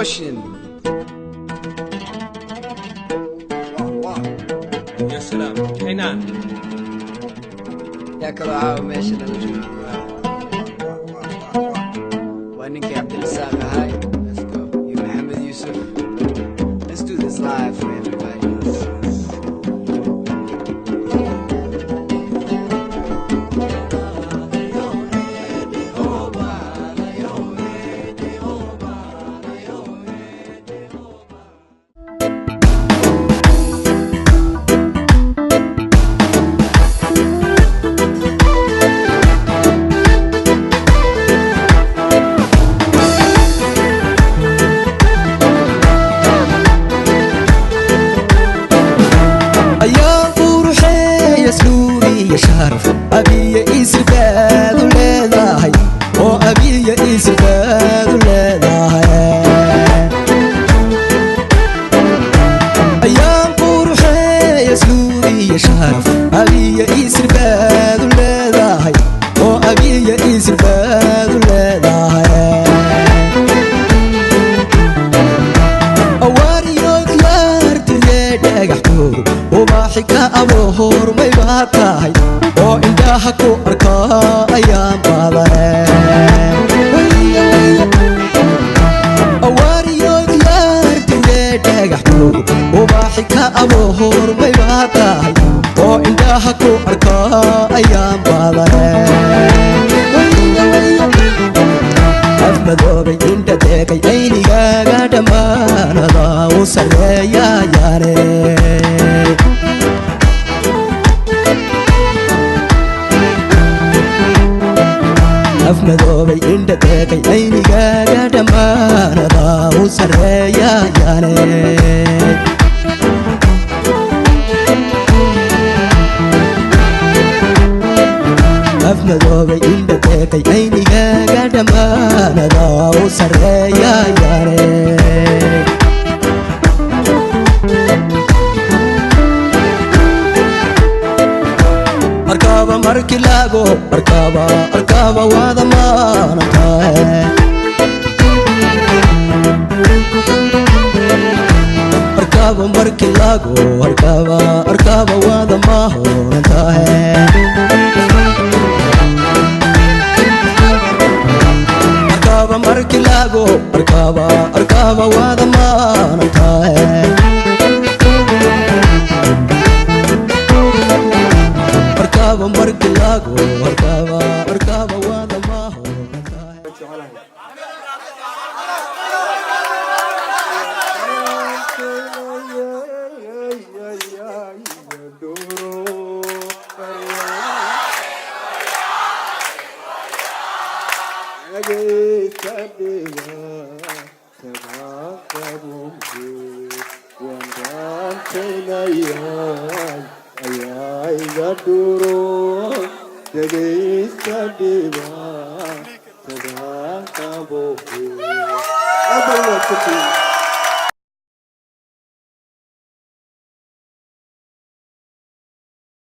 Promotion. يا سلام حنان يا كلاعة وماشي نوجود وانك يا عبد الرزاق هاي. Let's go. You Muhammad Yusuf. Let's do this live for everybody. شرف أبي إسفاد ولا هاي أو أبي إسفاد ولا هاي أيام فرحة يسلوني يا شرف أبي إسفاد ولا هاي أو أبي إسفاد ولا هاي أواريو كلار تريد أحكور وما حكا أبوهور ما يباتاي oo indhaha ku arka ayaan badan awaariyo diyaartine dhagax buug ubaaxi ka abohor may baatahay oo indhaha ku arka ayaan badan afmadoobay inta deeqay aynigaaga dhammaanada u sarreeyayaane afmadoobay indha deeqay aynigaaga dhammaanada u sarreeyayaane afmadoobay indha deeqay aynigaaga dhammaanada u sarreeyayaane arkaba marki lago arkaba wada maanatae arkaba marki lago arkaba wada maanatae arkaba marki lago arkaba wada maanatae arkaba marki lago arkaba wada maho Duro, jadi sadiwa, sedang kaboh. Apa yang